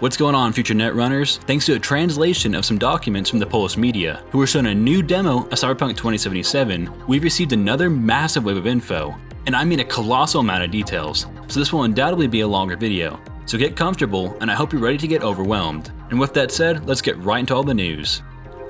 What's going on, future netrunners? Thanks to a translation of some documents from the Polish media, who were shown a new demo of Cyberpunk 2077, we've received another massive wave of info, and I mean a colossal amount of details, so this will undoubtedly be a longer video. So get comfortable, and I hope you're ready to get overwhelmed. And with that said, let's get right into all the news.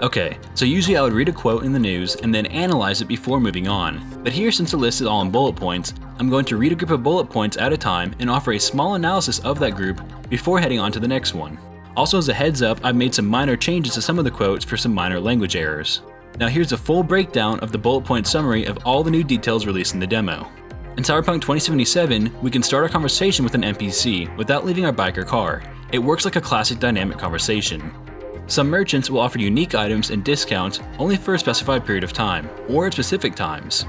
Okay, so usually I would read a quote in the news and then analyze it before moving on, but here, since the list is all in bullet points, I'm going to read a group of bullet points at a time and offer a small analysis of that group before heading on to the next one. Also, as a heads up, I've made some minor changes to some of the quotes for some minor language errors. Now here's a full breakdown of the bullet point summary of all the new details released in the demo. In Cyberpunk 2077, we can start our conversation with an NPC without leaving our bike or car. It works like a classic dynamic conversation. Some merchants will offer unique items and discounts only for a specified period of time, or at specific times.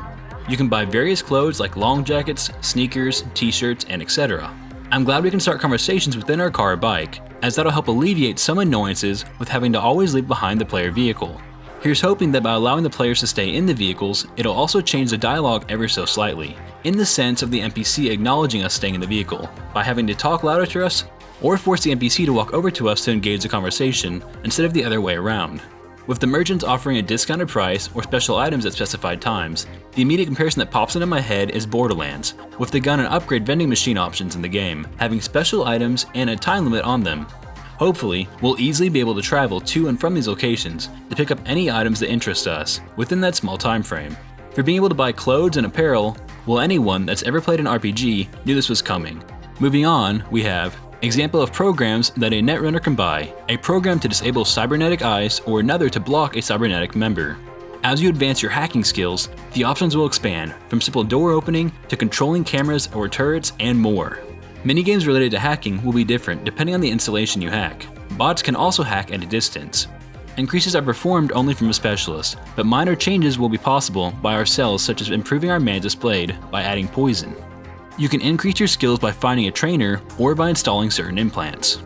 You can buy various clothes like long jackets, sneakers, t-shirts, and etc. I'm glad we can start conversations within our car or bike, as that'll help alleviate some annoyances with having to always leave behind the player vehicle. Here's hoping that by allowing the players to stay in the vehicles, it'll also change the dialogue ever so slightly, in the sense of the NPC acknowledging us staying in the vehicle, by having to talk louder to us, or force the NPC to walk over to us to engage the conversation, instead of the other way around. With the merchants offering a discounted price or special items at specified times, the immediate comparison that pops into my head is Borderlands, with the gun and upgrade vending machine options in the game, having special items and a time limit on them. Hopefully, we'll easily be able to travel to and from these locations to pick up any items that interest us, within that small time frame. For being able to buy clothes and apparel, well, anyone that's ever played an RPG knew this was coming. Moving on, we have example of programs that a netrunner can buy, a program to disable cybernetic eyes or another to block a cybernetic member. As you advance your hacking skills, the options will expand, from simple door opening to controlling cameras or turrets and more. Minigames related to hacking will be different depending on the installation you hack. Bots can also hack at a distance. Increases are performed only from a specialist, but minor changes will be possible by ourselves, such as improving our mana displayed by adding poison. You can increase your skills by finding a trainer or by installing certain implants.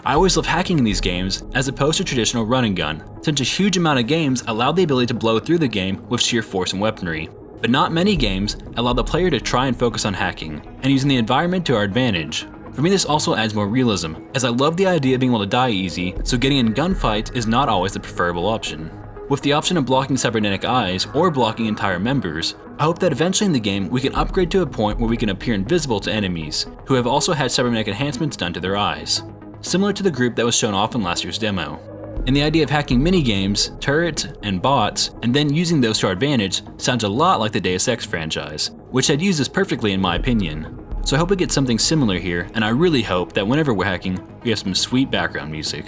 I always love hacking in these games as opposed to traditional run and gun, since a huge amount of games allow the ability to blow through the game with sheer force and weaponry. But not many games allow the player to try and focus on hacking and using the environment to our advantage. For me, this also adds more realism, as I love the idea of being able to die easy, so getting in gunfights is not always the preferable option. With the option of blocking cybernetic eyes or blocking entire members, I hope that eventually in the game we can upgrade to a point where we can appear invisible to enemies, who have also had cybernetic enhancements done to their eyes, similar to the group that was shown off in last year's demo. And the idea of hacking minigames, turrets, and bots, and then using those to our advantage sounds a lot like the Deus Ex franchise, which had used this perfectly in my opinion. So I hope we get something similar here, and I really hope that whenever we're hacking, we have some sweet background music.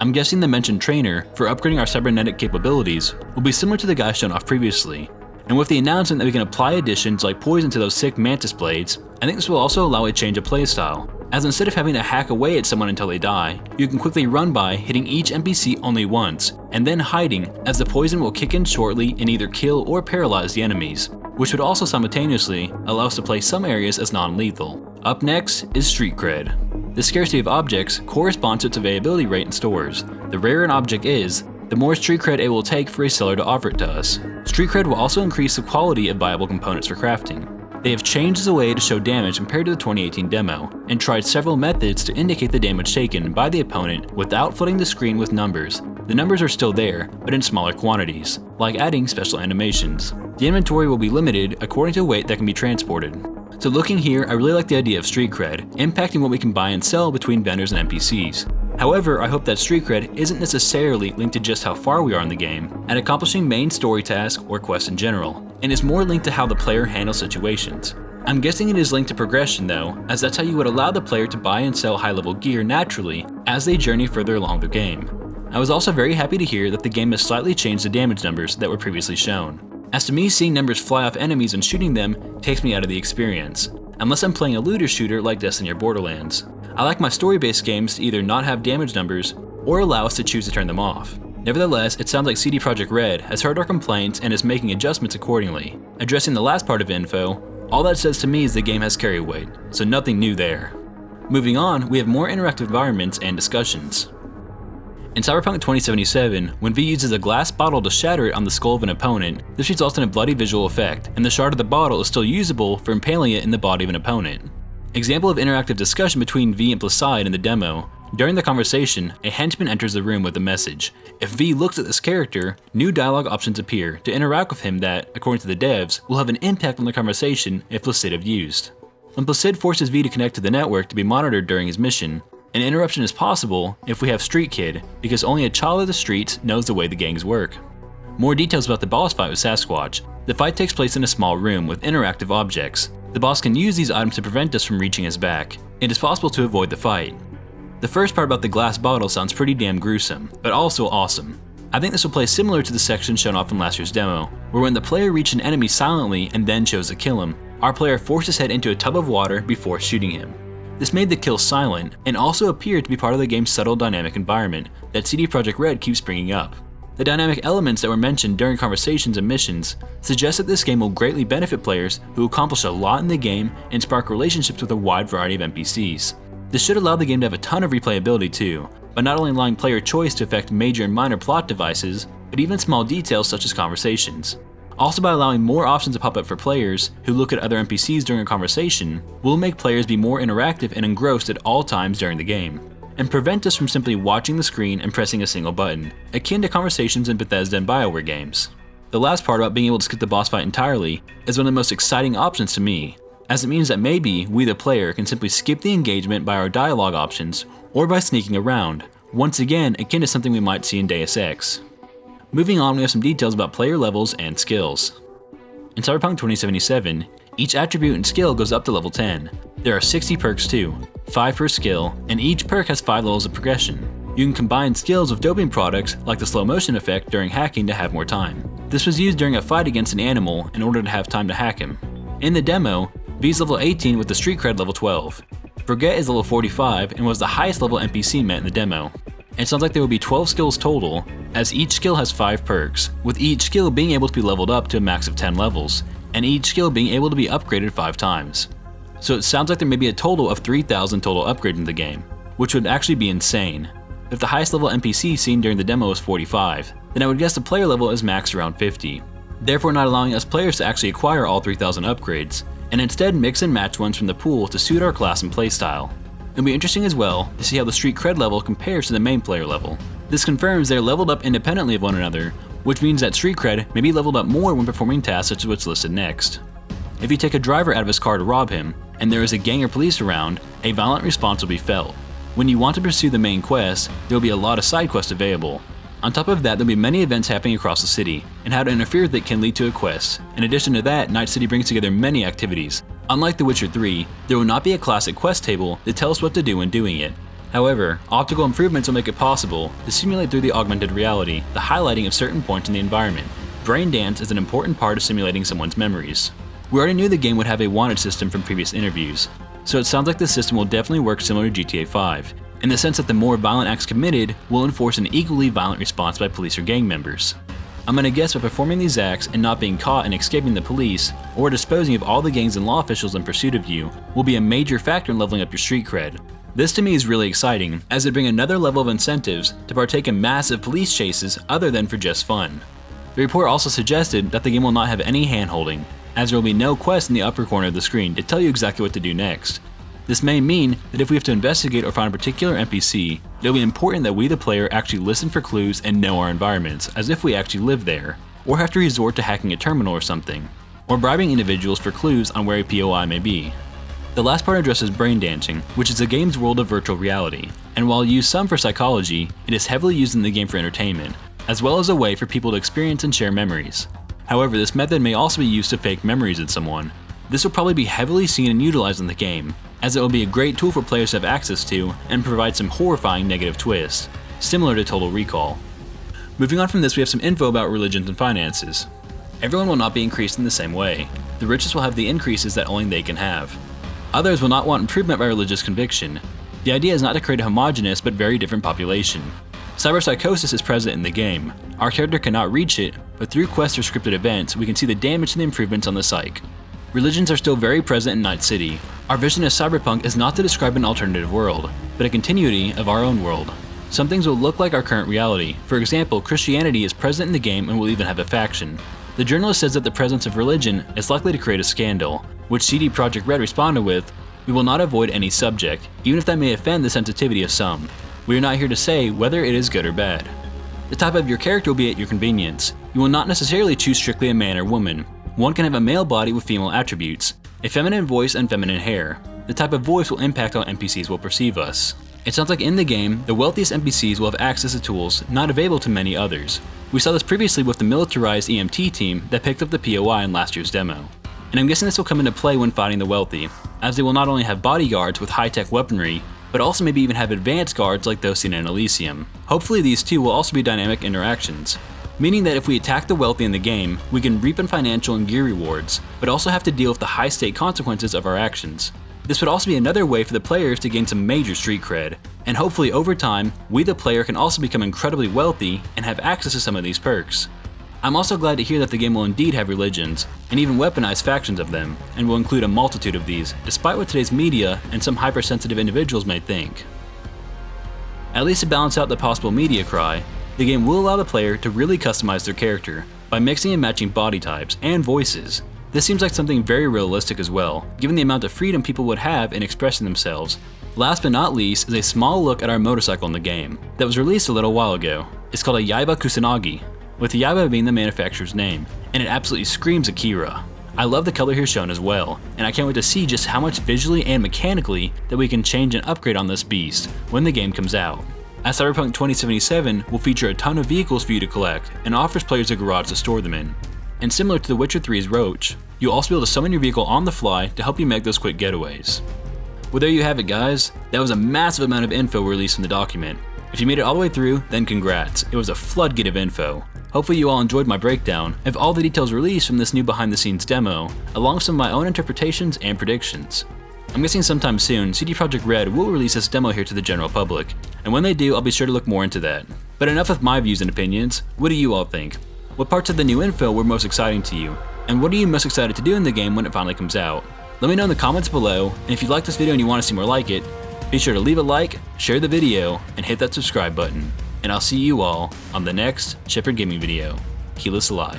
I'm guessing the mentioned trainer for upgrading our cybernetic capabilities will be similar to the guy shown off previously. And with the announcement that we can apply additions like poison to those sick mantis blades, I think this will also allow a change of playstyle, as instead of having to hack away at someone until they die, you can quickly run by hitting each NPC only once, and then hiding, as the poison will kick in shortly and either kill or paralyze the enemies, which would also simultaneously allow us to play some areas as non-lethal. Up next is Street Cred. The scarcity of objects corresponds to its availability rate in stores. The rarer an object is, the more street cred it will take for a seller to offer it to us. Street cred will also increase the quality of viable components for crafting. They have changed the way to show damage compared to the 2018 demo, and tried several methods to indicate the damage taken by the opponent without flooding the screen with numbers. The numbers are still there, but in smaller quantities, like adding special animations. The inventory will be limited according to weight that can be transported. So looking here, I really like the idea of street cred, impacting what we can buy and sell between vendors and NPCs. However, I hope that street cred isn't necessarily linked to just how far we are in the game, and accomplishing main story tasks or quests in general, and is more linked to how the player handles situations. I'm guessing it is linked to progression though, as that's how you would allow the player to buy and sell high level gear naturally as they journey further along the game. I was also very happy to hear that the game has slightly changed the damage numbers that were previously shown. As to me, seeing numbers fly off enemies and shooting them takes me out of the experience, unless I'm playing a looter shooter like Destiny or Borderlands. I like my story-based games to either not have damage numbers or allow us to choose to turn them off. Nevertheless, it sounds like CD Projekt Red has heard our complaints and is making adjustments accordingly. Addressing the last part of info, all that says to me is the game has carry weight, so nothing new there. Moving on, we have more interactive environments and discussions. In Cyberpunk 2077, when V uses a glass bottle to shatter it on the skull of an opponent, this results in a bloody visual effect, and the shard of the bottle is still usable for impaling it in the body of an opponent. Example of interactive discussion between V and Placide in the demo, During the conversation, a henchman enters the room with a message. If V looks at this character, new dialogue options appear to interact with him that, according to the devs, will have an impact on the conversation if Placid is used. When Placid forces V to connect to the network to be monitored during his mission, an interruption is possible if we have Street Kid, because only a child of the streets knows the way the gangs work. More details about the boss fight with Sasquatch. The fight takes place in a small room with interactive objects. The boss can use these items to prevent us from reaching his back. It is possible to avoid the fight. The first part about the glass bottle sounds pretty damn gruesome, but also awesome. I think this will play similar to the section shown off in last year's demo, where when the player reaches an enemy silently and then chose to kill him, our player forced his head into a tub of water before shooting him. This made the kill silent, and also appeared to be part of the game's subtle dynamic environment that CD Projekt Red keeps bringing up. The dynamic elements that were mentioned during conversations and missions suggest that this game will greatly benefit players who accomplish a lot in the game and spark relationships with a wide variety of NPCs. This should allow the game to have a ton of replayability too, by not only allowing player choice to affect major and minor plot devices, but even small details such as conversations. Also, by allowing more options to pop up for players who look at other NPCs during a conversation, will make players be more interactive and engrossed at all times during the game, and prevent us from simply watching the screen and pressing a single button, akin to conversations in Bethesda and BioWare games. The last part about being able to skip the boss fight entirely is one of the most exciting options to me, as it means that maybe we the player can simply skip the engagement by our dialogue options or by sneaking around, once again akin to something we might see in Deus Ex. Moving on, we have some details about player levels and skills. In Cyberpunk 2077, each attribute and skill goes up to level 10. There are 60 perks too, 5 per skill, and each perk has 5 levels of progression. You can combine skills with doping products like the slow motion effect during hacking to have more time. This was used during a fight against an animal in order to have time to hack him. In the demo, V's level 18 with the street cred level 12. Forget is level 45 and was the highest level NPC met in the demo. It sounds like there will be 12 skills total, as each skill has 5 perks, with each skill being able to be leveled up to a max of 10 levels, and each skill being able to be upgraded 5 times. So it sounds like there may be a total of 3,000 total upgrades in the game, which would actually be insane. If the highest level NPC seen during the demo is 45, then I would guess the player level is maxed around 50, therefore not allowing us players to actually acquire all 3,000 upgrades, and instead mix and match ones from the pool to suit our class and playstyle. It'll be interesting as well to see how the street cred level compares to the main player level. This confirms they're leveled up independently of one another, which means that street cred may be leveled up more when performing tasks such as what's listed next. If you take a driver out of his car to rob him, and there is a gang or police around, a violent response will be felt. When you want to pursue the main quest, there will be a lot of side quests available. On top of that, there will be many events happening across the city, and how to interfere with it can lead to a quest. In addition to that, Night City brings together many activities. Unlike The Witcher 3, there will not be a classic quest table that tells us what to do when doing it. However, optical improvements will make it possible to simulate through the augmented reality the highlighting of certain points in the environment. Brain dance is an important part of simulating someone's memories. We already knew the game would have a wanted system from previous interviews, so it sounds like this system will definitely work similar to GTA 5, in the sense that the more violent acts committed will enforce an equally violent response by police or gang members. I'm gonna guess by performing these acts and not being caught and escaping the police, or disposing of all the gangs and law officials in pursuit of you, will be a major factor in leveling up your street cred. This to me is really exciting, as it brings another level of incentives to partake in massive police chases other than for just fun. The report also suggested that the game will not have any hand-holding, as there will be no quest in the upper corner of the screen to tell you exactly what to do next. This may mean that if we have to investigate or find a particular NPC, it'll be important that we the player actually listen for clues and know our environments as if we actually live there, or have to resort to hacking a terminal or something, or bribing individuals for clues on where a POI may be. The last part addresses brain dancing, which is the game's world of virtual reality, and while used some for psychology, it is heavily used in the game for entertainment, as well as a way for people to experience and share memories. However, this method may also be used to fake memories in someone. This will probably be heavily seen and utilized in the game, as it will be a great tool for players to have access to and provide some horrifying negative twists, similar to Total Recall. Moving on from this, we have some info about religions and finances. Everyone will not be increased in the same way. The richest will have the increases that only they can have. Others will not want improvement by religious conviction. The idea is not to create a homogeneous but very different population. Cyberpsychosis is present in the game. Our character cannot reach it, but through quests or scripted events, we can see the damage and the improvements on the psyche. Religions are still very present in Night City. Our vision of Cyberpunk is not to describe an alternative world, but a continuity of our own world. Some things will look like our current reality. For example, Christianity is present in the game and will even have a faction. The journalist says that the presence of religion is likely to create a scandal, which CD Projekt Red responded with, We will not avoid any subject, even if that may offend the sensitivity of some. We are not here to say whether it is good or bad. The type of your character will be at your convenience. You will not necessarily choose strictly a man or woman. One can have a male body with female attributes, a feminine voice and feminine hair. The type of voice will impact how NPCs will perceive us. It sounds like in the game, the wealthiest NPCs will have access to tools not available to many others. We saw this previously with the militarized EMT team that picked up the POI in last year's demo. And I'm guessing this will come into play when fighting the wealthy, as they will not only have bodyguards with high-tech weaponry, but also maybe even have advanced guards like those seen in Elysium. Hopefully these two will also be dynamic interactions, meaning that if we attack the wealthy in the game, we can reap in financial and gear rewards, but also have to deal with the high-stake consequences of our actions. This would also be another way for the players to gain some major street cred, and hopefully over time, we the player can also become incredibly wealthy and have access to some of these perks. I'm also glad to hear that the game will indeed have religions, and even weaponized factions of them, and will include a multitude of these, despite what today's media and some hypersensitive individuals may think. At least to balance out the possible media cry, the game will allow the player to really customize their character by mixing and matching body types and voices. This seems like something very realistic as well, given the amount of freedom people would have in expressing themselves. Last but not least is a small look at our motorcycle in the game, that was released a little while ago. It's called a Yaiba Kusanagi, with Yaiba being the manufacturer's name, and it absolutely screams Akira. I love the color here shown as well, and I can't wait to see just how much visually and mechanically that we can change and upgrade on this beast when the game comes out. As Cyberpunk 2077 will feature a ton of vehicles for you to collect and offers players a garage to store them in. And similar to The Witcher 3's Roach, you'll also be able to summon your vehicle on the fly to help you make those quick getaways. Well, there you have it, guys. That was a massive amount of info released in the document. If you made it all the way through, then congrats. It was a floodgate of info. Hopefully you all enjoyed my breakdown of all the details released from this new behind the scenes demo, along with some of my own interpretations and predictions. I'm guessing sometime soon, CD Projekt Red will release this demo here to the general public, and when they do, I'll be sure to look more into that. But enough with my views and opinions. What do you all think? What parts of the new info were most exciting to you? And what are you most excited to do in the game when it finally comes out? Let me know in the comments below, and if you like this video and you want to see more like it, be sure to leave a like, share the video, and hit that subscribe button. And I'll see you all on the next Shepherd Gaming video. Keyless Ally.